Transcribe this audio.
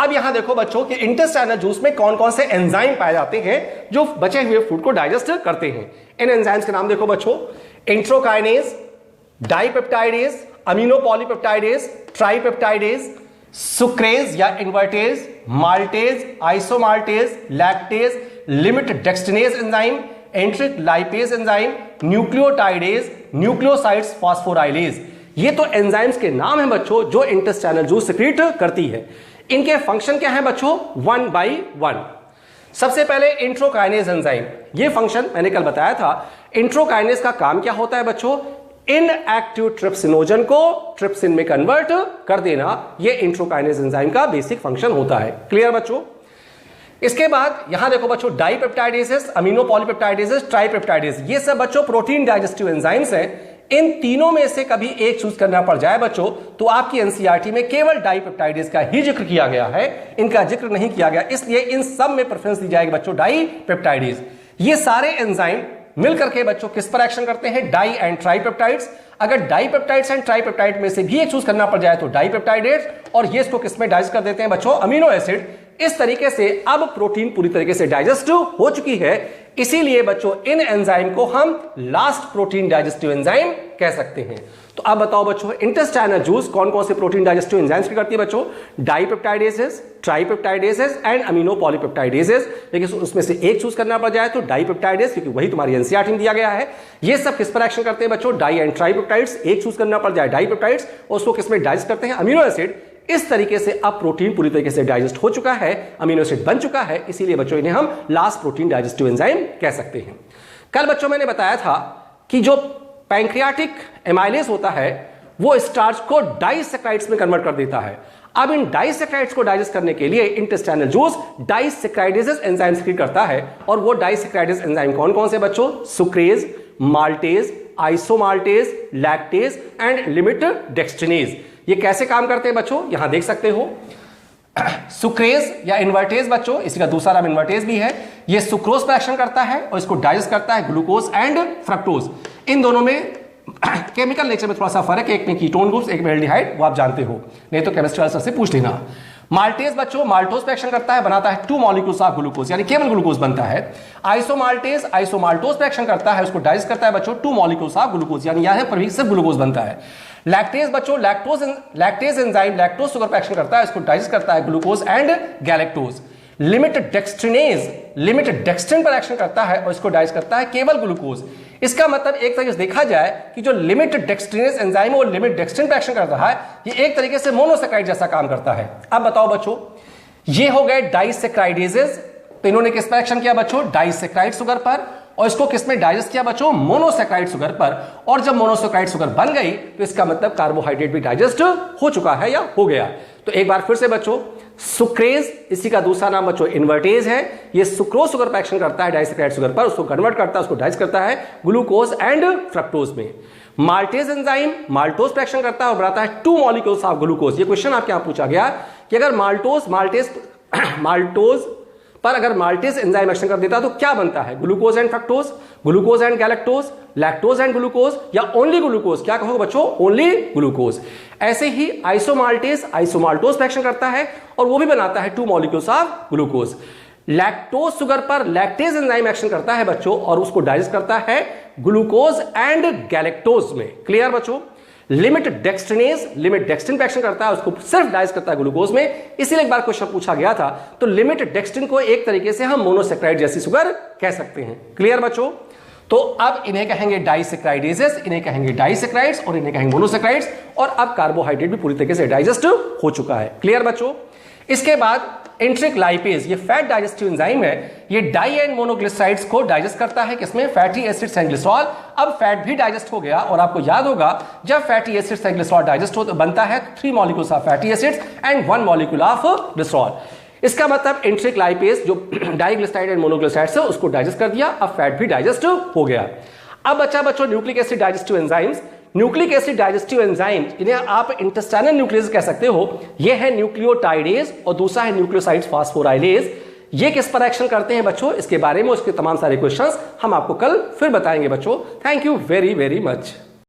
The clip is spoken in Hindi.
अब यहां देखो बच्चों कि इंटेस्टाइनल जूस में कौन कौन से एंजाइम पाए जाते हैं जो बचे हुए फूड को डाइजेस्ट करते हैं। इन एंजाइम्स के नाम देखो बच्चों, enterokinase, dipeptidase, amino polypeptidase, tripeptidase, sucrase या invertase, maltase, isomaltase, lactase, limit dextrinase enzyme, enteric lipase enzyme, nucleotidase, nucleosides phosphorylase. ये तो एंजाइम्स के नाम हैं बच्चों जो इंटेस्टाइनल जूस सिक्रीट करती है। इनके फंक्शन क्या है बच्चों, 1 by 1। सबसे पहले इंट्रोकाइनेज एंजाइम, ये फंक्शन मैंने कल बताया था। इंट्रोकाइनेज का काम क्या होता है बच्चों, इनएक्टिव ट्रिप्सिनोजन को ट्रिप्सिन में कन्वर्ट कर देना। ये इंट्रोकाइनेज एंजाइम का बेसिक फंक्शन होता है। क्लियर बच्चों। इसके बाद यहां देखो बच्चों, डाइपेप्टाइडेजेस, अमीनो पॉलीपेप्टाइडेजेस, ट्राइपेप्टाइडेज, ये सब बच्चों प्रोटीन डाइजेस्टिव एंजाइम्स हैं। इन तीनों में से कभी एक चूज करना पड़ जाए बच्चों तो आपकी एनसीईआरटी में केवल डाइपेप्टाइडेज का ही जिक्र किया गया है, इनका जिक्र नहीं किया गया, इसलिए इन सब में प्रेफरेंस दी जाएगी बच्चों डाइपेप्टाइडेज। ये सारे एंजाइम मिलकर के बच्चों किस पर एक्शन करते हैं, डाई एंड ट्राइपेप्टाइड्स। अगर डाइपेप्टाइड्स एंड ट्राइपेप्टाइड में से भी एक चूज करना पड़ जाए तो डाइपेप्टाइडेज, और ये इसको किस में डाइजेस्ट कर देते हैं बच्चों, अमीनो एसिड। इस तरीके से अब प्रोटीन पूरी तरीके से डाइजेस्ट हो चुकी है, इसीलिए बच्चों इन एंजाइम को हम लास्ट प्रोटीन डाइजेस्टिव एंजाइम कह सकते हैं। तो अब बताओ बच्चों, इंटेस्टाइनल जूस कौन कौन से प्रोटीन डाइजेस्टिव एंजाइम्स की करती है बच्चों, डाइपेप्टाइडेजेस, ट्राइपेप्टाइडेजेस एंड अमीनो पॉलीपेप्टाइडेजेस। लेकिन उसमें से एक चूज करना पड़ जाए तो डाइपेप्टाइडेज, क्योंकि वही तुम्हारी एनसीईआरटी में दिया गया है। ये सब किस पर एक्शन करते हैं बच्चों, डाई एंड ट्राइपेप्टाइड्स। एक चूज करना पड़ जाए डाइपेप्टाइड्स, और उसको किस में डाइजेस्ट करते हैं, अमीनो एसिड। इस तरीके से अब प्रोटीन पूरी तरीके से डाइजेस्ट हो चुका है, अमीनो एसिड बन चुका है, इसीलिए बच्चों इन्हें हम लास्ट प्रोटीन डाइजेस्टिव एंजाइम कह सकते हैं। कल बच्चों मैंने बताया था कि जो पैंक्रियाटिक एमाइलेज होता है वो स्टार्च को डाइसैकेराइड्स में कन्वर्ट कर देता है। अब इन डाइसैकेराइड्स को डाइजेस्ट करने के लिए इंटेस्टाइनल जूस डाइसैकेराइडेज एंजाइम सिक्रीट करता है। और वो डाइसैकेराइडेज एंजाइम कौन कौन से बच्चों, sucrase, maltase, isomaltase, lactase and limit dextrinase. ये कैसे काम करते हैं बच्चों, यहां देख सकते हो। सुक्रेज या इन्वर्टेज बच्चों, इसी का दूसरा नाम इन्वर्टेज भी है। ये सुक्रोज पर एक्शन करता है और इसको डाइजेस्ट करता है ग्लूकोज एंड फ्रक्टोज। इन दोनों में केमिकल नेचर में थोड़ा सा फर्क है, एक में कीटोन ग्रुप्स, एक में एल्डिहाइड, वो आप जानते हो, नहीं तो केमिस्ट्री वाले सर से पूछ लेना। माल्टेज बच्चों माल्टोज पे एक्शन करता है, बनाता है 2 मॉलिक्यूल्स ऑफ ग्लूकोज, यानी केवल ग्लूकोज बनता है। आइसोमाल्टेज आइसोमाल्टोज पे एक्शन करता है, उसको डाइजेस्ट करता है बच्चों 2 मॉलिक्यूल्स ऑफ ग्लूकोज, यानी यहां पर भी सिर्फ ग्लूकोज बनता है। लैक्टेज बच्चों लैक्टेज एंजाइम लैक्टोज शुगर पे एक्शन करता है, इसको डाइजेस्ट करता है glucose and galactose. Limit dextrin पर एक्शन करता है और इसको डाइजेस्ट करता है केवल ग्लूकोज। इसका मतलब एक तरीके से देखा जाए कि जो लिमिट डेक्स्ट्रिनेज एंजाइम और लिमिट डेक्स्ट्रिन पर एक्शन कर रहा है, ये एक तरीके से मोनोसेक्राइड जैसा काम करता है। अब बताओ बच्चों, ये हो गए डाइसेक्राइडेजेस, तो इन्होंने किस पर एक्शन किया बच्चों, डाइसेक्राइड शुगर पर, और इसको किसमें डाइजेस्ट किया बच्चों, मोनोसेक्राइड शुगर पर। और जब मोनोसेक्राइड शुगर बन गई तो इसका मतलब कार्बोहाइड्रेट भी डाइजेस्ट हो चुका है या हो गया। तो एक बार फिर से बच्चों, सुक्रेज, इसी का दूसरा नाम बच्चों इन्वर्टेज है। ये सुक्रोज शुगर पर एक्शन करता है डाइसेक्राइड शुगर पर, उसको कन्वर्ट करता है, उसको डाइजेस्ट करता है ग्लूकोज एंड फ्रक्टोज में। माल्टेज एंजाइम माल्टोज पर एक्शन करता है और बनाता है 2 मॉलिक्यूल्स ऑफ ग्लूकोज। ये क्वेश्चन आपके यहां पूछा गया कि अगर माल्टोज पर अगर माल्टेज एंजाइम एक्शन कर देता तो क्या बनता है, glucose and fructose, glucose and galactose, lactose and glucose, या ओनली ग्लूकोज। क्या कहोगे बच्चों, ओनली ग्लूकोज। ऐसे ही आइसोमाल्टेज आइसोमाल्टोज पे एक्शन करता है और वो भी बनाता है 2 molecules of glucose. Lactose sugar पर लैक्टेज एंजाइम एक्शन करता है बच्चों और उसको डाइजेस्ट करता है ग्लूकोज एंड गैलेक्टोज में। क्लियर बच्चों। लिमिट डेक्स्ट्रिन पे एक्शन करता है, उसको सिर्फ डाइजेस्ट करता है ग्लूकोज में, इसीलिए एक बार क्वेश्चन पूछा गया था। तो लिमिट डेक्स्ट्रिन को एक तरीके से हम मोनोसेक्राइड जैसी शुगर कह सकते हैं। क्लियर बच्चों। तो अब इन्हें कहेंगे डाइसेक्राइडेजेस, इन्हें कहेंगे डाइसेक्राइड्स और इन्हें कहेंगे मोनोसेक्राइड्स। और अब कार्बोहाइड्रेट भी पूरी तरीके से डाइजेस्ट हो चुका है। क्लियर बच्चों। इसके बाद एंट्रिक लाइपेज, ये फैट डाइजेस्टिव एंजाइम है, ये डाई एंड मोनोग्लिसराइड्स को डाइजेस्ट करता है किसमें, फैटी एसिड्स एंड ग्लिसरॉल। अब फैट भी डाइजेस्ट हो गया और आपको याद होगा जब fatty acids and glycerol digest हो तो बनता है 3 molecules of fatty acids and 1 molecule of glycerol. इसका मतलब एंट्रिक लाइपेज जो डाइग्लिसराइड एंड मोनोग्लिसराइड्स है उसको डाइजेस्ट कर दिया, अब फैट भी डाइजेस्ट हो गया। अब बच्चा बच्चों nucleic acid digestive enzymes. Nucleic acid digestive enzyme, इन्हें आप इंटेस्टाइनल न्यूक्लियस कह सकते हो। ये है न्यूक्लियोटाइडेज और दूसरा है न्यूक्लियोसाइड्स फॉस्फोराइलेज। ये किस पर एक्शन करते हैं बच्चों, इसके बारे में उसके तमाम सारे क्वेश्चंस हम आपको कल फिर बताएंगे बच्चों। Thank you very very much.